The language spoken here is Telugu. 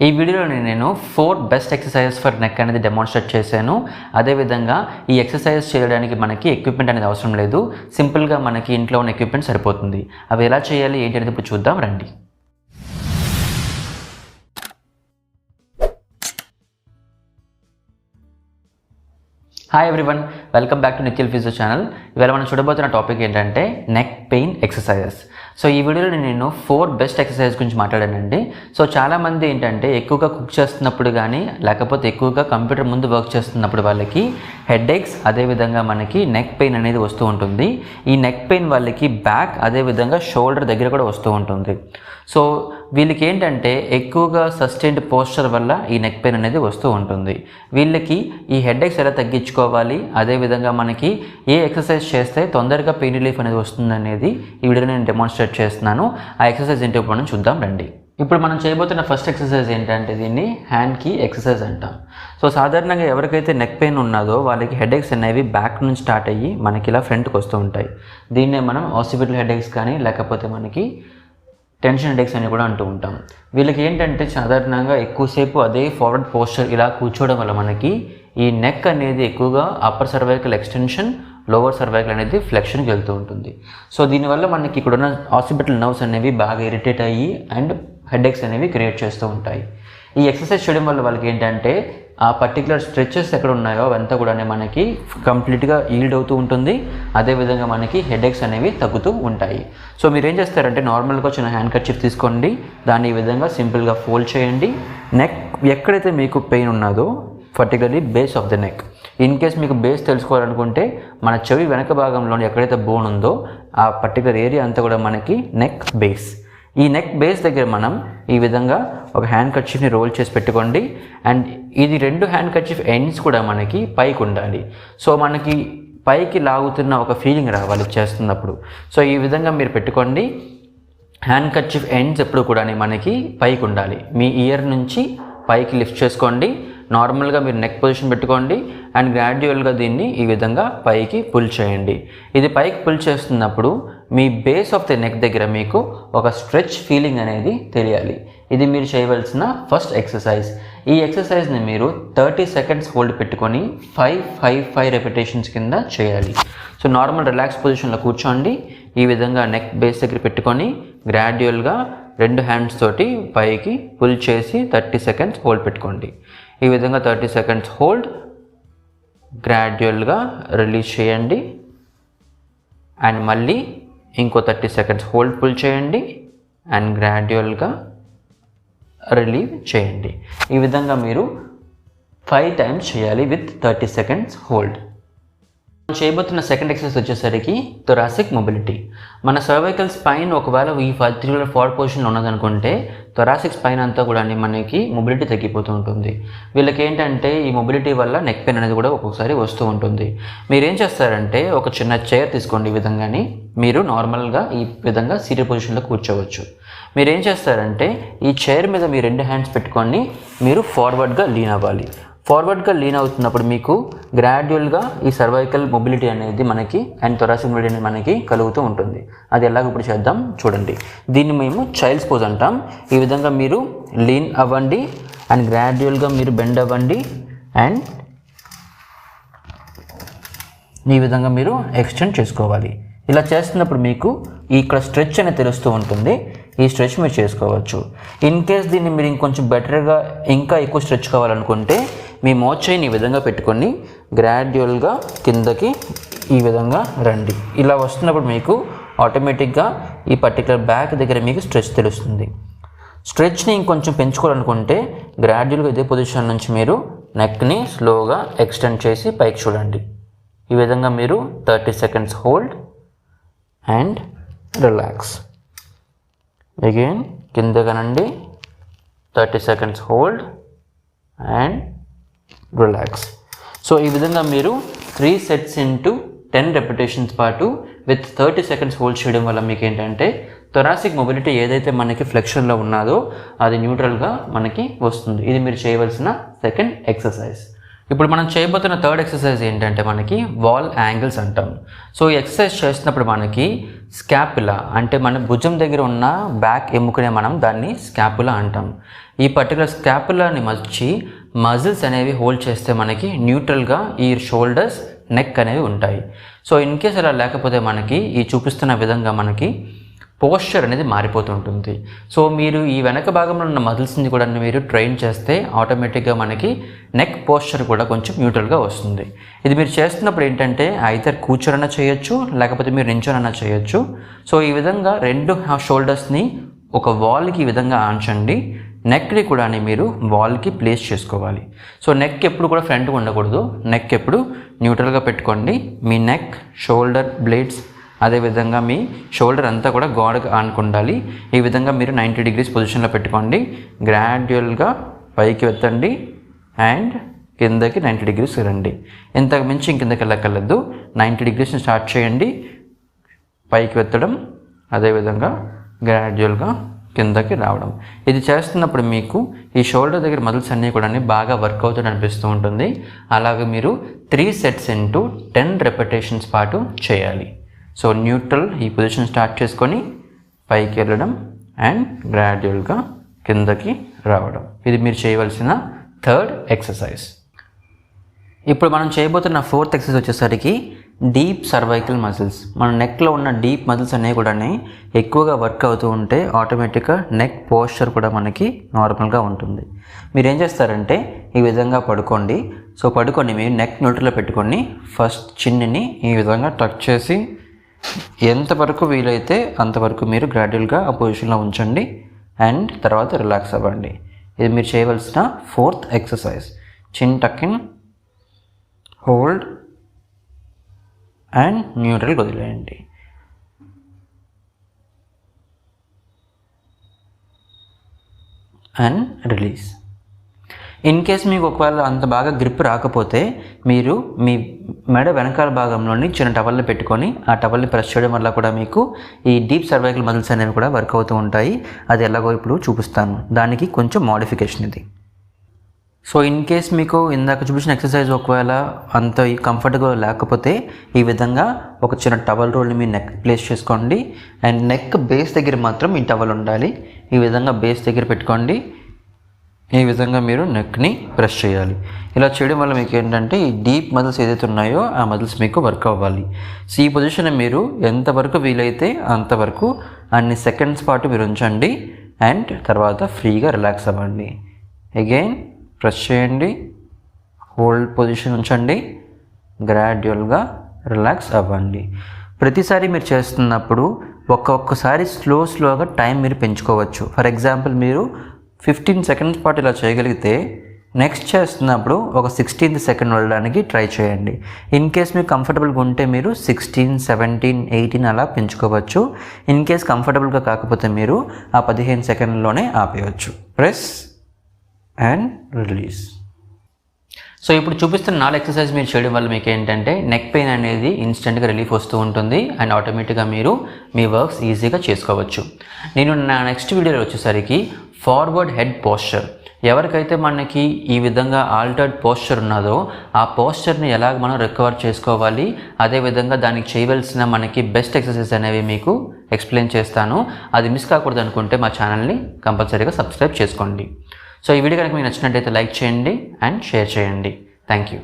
ఈ వీడియోలో నేను 4 బెస్ట్ ఎక్సర్సైజెస్ ఫర్ నెక్ అనేది డెమాన్స్ట్రేట్ చేశాను. అదేవిధంగా ఈ ఎక్సర్సైజ్ చేయడానికి మనకి ఎక్విప్మెంట్ అనేది అవసరం లేదు. సింపుల్గా మనకి ఇంట్లో ఉన్న ఎక్విప్మెంట్ సరిపోతుంది. అవి ఎలా చేయాలి ఏంటి అనేది ఇప్పుడు చూద్దాం రండి. Hi everyone, welcome back to Nithyal physio channel. ఇవాళ మనం చూడబోతున్న టాపిక్ ఏంటంటే నెక్ పెయిన్ ఎక్సర్సైజెస్. సో ఈ వీడియోలో నేను 4 బెస్ట్ ఎక్సర్సైజ్ గురించి మాట్లాడానండి. సో చాలామంది ఏంటంటే ఎక్కువగా కుక్ చేస్తున్నప్పుడు కానీ లేకపోతే ఎక్కువగా కంప్యూటర్ ముందు వర్క్ చేస్తున్నప్పుడు వాళ్ళకి హెడేక్స్ అదేవిధంగా మనకి నెక్ పెయిన్ అనేది వస్తూ ఉంటుంది. ఈ నెక్ పెయిన్ వాళ్ళకి బ్యాక్ అదేవిధంగా షోల్డర్ దగ్గర కూడా వస్తూ ఉంటుంది. సో వీళ్ళకి ఏంటంటే ఎక్కువగా సస్టైన్డ్ పోస్చర్ వల్ల ఈ నెక్ పెయిన్ అనేది వస్తూ ఉంటుంది. వీళ్ళకి ఈ హెడేక్స్ ఎలా తగ్గించుకోవాలి, అదేవిధంగా మనకి ఏ ఎక్సర్సైజ్ చేస్తే తొందరగా పెయిన్ రిలీఫ్ అనేది వస్తుంది అనేది ఈ వీడియోలో నేను డెమాన్స్ట్రేట్ చేస్తున్నాను. ఆ ఎక్సర్సైజ్ ఏంటో మనం చూద్దాం రండి. ఇప్పుడు మనం చేయబోతున్న ఫస్ట్ ఎక్సర్సైజ్ ఏంటంటే దీన్ని హ్యాంకీ ఎక్సర్సైజ్ అంటాం. సో సాధారణంగా ఎవరికైతే నెక్ పెయిన్ ఉన్నదో వాళ్ళకి హెడేక్స్ అనేవి బ్యాక్ నుంచి స్టార్ట్ అయ్యి మనకి ఇలా ఫ్రంట్కి వస్తూ ఉంటాయి. దీన్నే మనం ఆసిపిటల్ హెడేక్స్ కానీ లేకపోతే మనకి టెన్షన్ హెడేక్స్ అని కూడా అంటూ ఉంటాం. వీళ్ళకి ఏంటంటే సాధారణంగా ఎక్కువసేపు అదే ఫార్వర్డ్ పోస్చర్ ఇలా కూర్చోవడం వల్ల మనకి ఈ నెక్ అనేది ఎక్కువగా upper cervical extension, lower cervical అనేది ఫ్లెక్షన్కి వెళ్తూ ఉంటుంది. సో దీనివల్ల మనకి ఇక్కడ ఉన్న ఆసిపిటల్ నర్వ్స్ అనేవి బాగా ఇరిటేట్ అయ్యి అండ్ హెడేక్స్ అనేవి క్రియేట్ చేస్తూ ఉంటాయి. ఈ ఎక్సర్సైజ్ చేయడం వల్ల వాళ్ళకి ఏంటంటే ఆ పర్టికులర్ స్ట్రెచెస్ ఎక్కడ ఉన్నాయో అవంతా కూడా మనకి కంప్లీట్గా ఈల్డ్ అవుతూ ఉంటుంది. అదేవిధంగా మనకి హెడేక్స్ అనేవి తగ్గుతూ ఉంటాయి. సో మీరు ఏం చేస్తారంటే నార్మల్గా చిన్న హ్యాండ్ కర్చీఫ్ తీసుకోండి, దాన్ని ఈ విధంగా సింపుల్గా ఫోల్డ్ చేయండి. నెక్ ఎక్కడైతే మీకు పెయిన్ ఉన్నదో particularly base of the neck, in case మీకు బేస్ తెలుసుకోవాలనుకుంటే మన చెవి వెనక భాగంలో ఎక్కడైతే బోన్ ఉందో ఆ పర్టికులర్ ఏరియా అంతా కూడా మనకి నెక్ బేస్. ఈ నెక్ బేస్ దగ్గర మనం ఈ విధంగా ఒక హ్యాండ్ కర్చీఫ్ని రోల్ చేసి పెట్టుకోండి. అండ్ ఇది 2 హ్యాండ్ కర్చీఫ్ ఎండ్స్ కూడా మనకి పైకి ఉండాలి. సో మనకి పైకి లాగుతున్న ఒక ఫీలింగ్ రావాలి చేస్తున్నప్పుడు. సో ఈ విధంగా మీరు పెట్టుకోండి. హ్యాండ్ కర్చీఫ్ ఎండ్స్ ఎప్పుడు కూడా మనకి పైకి ఉండాలి. మీ ఇయర్ నుంచి పైకి లిఫ్ట్ చేసుకోండి. నార్మల్గా మీరు నెక్ పొజిషన్ పెట్టుకోండి అండ్ గ్రాడ్యువల్గా దీన్ని ఈ విధంగా పైకి పుల్ చేయండి. ఇది పైకి పుల్ చేస్తున్నప్పుడు మీ బేస్ ఆఫ్ ది నెక్ దగ్గర మీకు ఒక స్ట్రెచ్ ఫీలింగ్ అనేది తెలియాలి. ఇది మీరు చేయవలసిన ఫస్ట్ ఎక్సర్సైజ్. ఈ ఎక్సర్సైజ్ని మీరు 30 సెకండ్స్ హోల్డ్ పెట్టుకొని 5 రెపిటేషన్స్ కింద చేయాలి. సో నార్మల్ రిలాక్స్ పొజిషన్లో కూర్చోండి. ఈ విధంగా నెక్ బేస్ దగ్గర పెట్టుకొని గ్రాడ్యువల్గా 2 హ్యాండ్స్ తోటి పైకి పుల్ చేసి 30 సెకండ్స్ హోల్డ్ పెట్టుకోండి. ఈ విధంగా 30 సెకండ్స్ హోల్డ్, గ్రాడ్యువల్గా రిలీజ్ చేయండి అండ్ మళ్ళీ ఇంకో 30 సెకండ్స్ హోల్డ్ పుల్ చేయండి అండ్ గ్రాడ్యువల్గా రిలీవ్ చేయండి. ఈ విధంగా మీరు 5 టైమ్స్ చేయాలి విత్ 30 సెకండ్స్ హోల్డ్. చేయబోతున్న సెకండ్ ఎక్సర్సైజ్ వచ్చేసరికి థొరాసిక్ మొబిలిటీ. మన సర్వైకల్ స్పైన్ ఒకవేళ ఈ పర్టిక్యులర్ ఫార్వర్డ్ పొజిషన్లో ఉన్నదనుకుంటే థొరాసిక్ స్పైన్ అంతా కూడా మనకి మొబిలిటీ తగ్గిపోతూ ఉంటుంది. వీళ్ళకి ఏంటంటే ఈ మొబిలిటీ వల్ల నెక్ పెయిన్ అనేది కూడా ఒక్కొక్కసారి వస్తూ ఉంటుంది. మీరేం చేస్తారంటే ఒక చిన్న చైర్ తీసుకోండి. ఈ విధంగాని మీరు నార్మల్గా ఈ విధంగా సీరియల్ పొజిషన్లో కూర్చోవచ్చు. మీరేం చేస్తారంటే ఈ చైర్ మీద మీ 2 హ్యాండ్స్ పెట్టుకొని మీరు ఫార్వర్డ్గా లీన్ అవ్వాలి. ఫార్వర్డ్గా లీన్ అవుతున్నప్పుడు మీకు గ్రాడ్యువల్గా ఈ సర్వైకల్ మొబిలిటీ అనేది మనకి అండ్ థొరాసిక్ మొబిలిటీ అనేది మనకి కలుగుతూ ఉంటుంది. అది ఎలాగో ఇప్పుడు చేద్దాం చూడండి. దీన్ని మేము చైల్డ్స్ పోజ్ అంటాం. ఈ విధంగా మీరు లీన్ అవ్వండి అండ్ గ్రాడ్యువల్గా మీరు బెండ్ అవ్వండి అండ్ ఈ విధంగా మీరు ఎక్స్టెండ్ చేసుకోవాలి. ఇలా చేస్తున్నప్పుడు మీకు ఇక్కడ స్ట్రెచ్ అనేది తెలుస్తూ ఉంటుంది. ఈ స్ట్రెచ్ మీరు చేసుకోవచ్చు. ఇన్ కేస్ దీన్ని మీరు ఇంకొంచెం బెటర్గా ఇంకా ఎక్కువ స్ట్రెచ్ కావాలనుకుంటే మీ మోచేయిని ఈ విధంగా పెట్టుకొని గ్రాడ్యువల్గా కిందకి ఈ విధంగా రండి. ఇలా వస్తున్నప్పుడు మీకు ఆటోమేటిక్గా ఈ పర్టికులర్ బ్యాక్ దగ్గర మీకు స్ట్రెచ్ తెలుస్తుంది. స్ట్రెచ్ని ఇంకొంచెం పెంచుకోవాలనుకుంటే గ్రాడ్యువల్గా ఇదే పొజిషన్ నుంచి మీరు నెక్ని స్లోగా ఎక్స్టెండ్ చేసి పైకి చూడండి. ఈ విధంగా మీరు 30 seconds hold and relax. Again కిందకనండి 30 seconds hold and relax. So ఈ విధంగా మీరు 3 సెట్స్ ఇంటూ 10 రెపిటేషన్స్ పాటు విత్ 30 సెకండ్స్ హోల్డ్ చేయడం వల్ల మీకు ఏంటంటే థొరాసిక్ మొబిలిటీ ఏదైతే మనకి ఫ్లెక్షన్లో ఉన్నదో అది న్యూట్రల్గా మనకి వస్తుంది. ఇది మీరు చేయవలసిన సెకండ్ ఎక్సర్సైజ్. ఇప్పుడు మనం చేయబోతున్న థర్డ్ ఎక్సర్సైజ్ ఏంటంటే మనకి వాల్ యాంగిల్స్ అంటాం. సో ఈ ఎక్సర్సైజ్ చేస్తున్నప్పుడు మనకి స్కాపులా అంటే మన భుజం దగ్గర ఉన్న బ్యాక్ ఎముకనే మనం దాన్ని స్కాపులా అంటాం. ఈ పర్టికులర్ స్కాపులాని మజిల్స్ అనేవి హోల్డ్ చేస్తే మనకి న్యూట్రల్గా ఈ షోల్డర్స్ నెక్ అనేవి ఉంటాయి. సో ఇన్ కేస్ అలా లేకపోతే మనకి ఈ చూపిస్తున్న విధంగా మనకి పోస్చర్ అనేది మారిపోతుంటుంది. సో మీరు ఈ వెనక భాగంలో ఉన్న మజిల్స్ని కూడా మీరు ట్రైన్ చేస్తే ఆటోమేటిక్గా మనకి నెక్ పోస్చర్ కూడా కొంచెం న్యూట్రల్గా వస్తుంది. ఇది మీరు చేస్తున్నప్పుడు ఏంటంటే ఐదర్ కూర్చోనన్నా చేయొచ్చు, లేకపోతే మీరు నించోనన్నా చేయొచ్చు. సో ఈ విధంగా రెండు షోల్డర్స్ని ఒక వాల్కి ఈ విధంగా ఆంచండి. నెక్ని కూడా మీరు వాల్కి ప్లేస్ చేసుకోవాలి. సో నెక్ ఎప్పుడు కూడా ఫ్రంట్గా ఉండకూడదు, నెక్ ఎప్పుడు న్యూట్రల్గా పెట్టుకోండి. మీ నెక్, షోల్డర్ బ్లేడ్స్, అదేవిధంగా మీ షోల్డర్ అంతా కూడా గోడకు ఆనుకుండాలి. ఈ విధంగా మీరు 90 degrees పొజిషన్లో పెట్టుకోండి. గ్రాడ్యువల్గా పైకి ఎత్తండి అండ్ కిందకి 90 degrees రండి. ఇంతకు మించి కిందకి వెళ్ళక్కర్లేదు. 90 degrees స్టార్ట్ చేయండి, పైకి ఎత్తడం, అదేవిధంగా గ్రాడ్యువల్గా కిందకి రావడం. ఇది చేస్తున్నప్పుడు మీకు ఈ షోల్డర్ దగ్గర మజిల్స్ అన్నీ కూడా బాగా వర్క్ అవుతుంది అనిపిస్తూ ఉంటుంది. అలాగే మీరు 3 sets into 10 repetitions పాటు చేయాలి. సో న్యూట్రల్ ఈ పొజిషన్ స్టార్ట్ చేసుకొని పైకి వెళ్ళడం అండ్ గ్రాడ్యువల్గా కిందకి రావడం. ఇది మీరు చేయవలసిన థర్డ్ ఎక్సర్సైజ్. ఇప్పుడు మనం చేయబోతున్న ఫోర్త్ ఎక్సర్సైజ్ వచ్చేసరికి డీప్ సర్వైకల్ మజిల్స్. మన నెక్లో ఉన్న డీప్ మజిల్స్ అనేవి కూడా ఎక్కువగా వర్క్ అవుతూ ఉంటే ఆటోమేటిక్గా నెక్ పోస్చర్ కూడా మనకి నార్మల్గా ఉంటుంది. మీరు ఏం చేస్తారంటే ఈ విధంగా పడుకోండి. సో పడుకొని మీరు నెక్ న్యూట్రల్లో పెట్టుకొని ఫస్ట్ చిన్నిని ఈ విధంగా టచ్ చేసి ఎంతవరకు వీలైతే అంతవరకు మీరు గ్రాడ్యువల్గా ఆ పొజిషన్లో ఉంచండి అండ్ తర్వాత రిలాక్స్ అవ్వండి. ఇది మీరు చేయవలసిన fourth exercise. Chin tuck in, hold and neutral వదిలేయండి. And release. ఇన్ కేస్ మీకు ఒకవేళ అంత బాగా గ్రిప్ రాకపోతే మీరు మీ మెడ వెనకాల భాగంలోని చిన్న టవల్ని పెట్టుకొని ఆ టవల్ని ప్రెస్ చేయడం వల్ల కూడా మీకు ఈ డీప్ సర్వైకల్ మజిల్స్ అనేవి కూడా వర్క్ అవుతూ ఉంటాయి. అది ఎలాగో ఇప్పుడు చూపిస్తాను. దానికి కొంచెం మోడిఫికేషన్ ఇది. సో ఇన్ కేస్ మీకు ఇందాక చూపించిన ఎక్సర్సైజ్ ఒకవేళ అంత కంఫర్ట్గా లేకపోతే ఈ విధంగా ఒక చిన్న టవల్ రోల్ని మీ నెక్ ప్లేస్ చేసుకోండి అండ్ నెక్ బేస్ దగ్గర మాత్రం ఈ టవల్ ఉండాలి. ఈ విధంగా బేస్ దగ్గర పెట్టుకోండి. ఈ విధంగా మీరు నెక్ని ప్రెస్ చేయాలి. ఇలా చేయడం వల్ల మీకు ఏంటంటే ఈ డీప్ మజిల్స్ ఏదైతే ఉన్నాయో ఆ మజిల్స్ మీకు వర్క్ అవ్వాలి. సో ఈ పొజిషన్ మీరు ఎంతవరకు వీలైతే అంతవరకు అన్ని సెకండ్స్ పాటు మీరు ఉంచండి అండ్ తర్వాత ఫ్రీగా రిలాక్స్ అవ్వండి. అగైన్ ప్రెస్ చేయండి, హోల్డ్ పొజిషన్ ఉంచండి, గ్రాడ్యువల్గా రిలాక్స్ అవ్వండి. ప్రతిసారి మీరు చేస్తున్నప్పుడు ఒక్కొక్కసారి స్లోగా టైం మీరు పెంచుకోవచ్చు. ఫర్ ఎగ్జాంపుల్ మీరు 15 seconds పాటు ఇలా చేయగలిగితే నెక్స్ట్ చేస్తున్నప్పుడు ఒక 16th second వెళ్ళడానికి ట్రై చేయండి. ఇన్ కేస్ మీకు కంఫర్టబుల్గా ఉంటే మీరు 16, 17, 18 అలా పెంచుకోవచ్చు. ఇన్ కేస్ కంఫర్టబుల్గా కాకపోతే మీరు ఆ 15 secondsలోనే ఆపేయచ్చు. Press and release. సో ఇప్పుడు చూపిస్తున్న 4 ఎక్సర్సైజ్ మీరు చేయడం వల్ల మీకు ఏంటంటే నెక్ పెయిన్ అనేది ఇన్స్టెంట్గా రిలీఫ్ వస్తూ ఉంటుంది అండ్ ఆటోమేటిక్గా మీరు మీ వర్క్స్ ఈజీగా చేసుకోవచ్చు. నేను నా నెక్స్ట్ వీడియోలో వచ్చేసరికి ఫార్వర్డ్ హెడ్ పోస్చర్. ఎవరికైతే మనకి ఈ విధంగా ఆల్టర్డ్ పోస్చర్ ఉన్నదో ఆ పోస్చర్ని ఎలాగ మనం రికవర్ చేసుకోవాలి, అదేవిధంగా దానికి చేయవలసిన మనకి బెస్ట్ ఎక్సర్సైజ్ అనేవి మీకు ఎక్స్ప్లెయిన్ చేస్తాను. అది మిస్ కాకూడదు అనుకుంటే మా ఛానల్ని కంపల్సరీగా సబ్స్క్రైబ్ చేసుకోండి. సో ఈ వీడియో కనుక మీకు నచ్చినట్టయితే లైక్ చేయండి అండ్ షేర్ చేయండి. Thank you.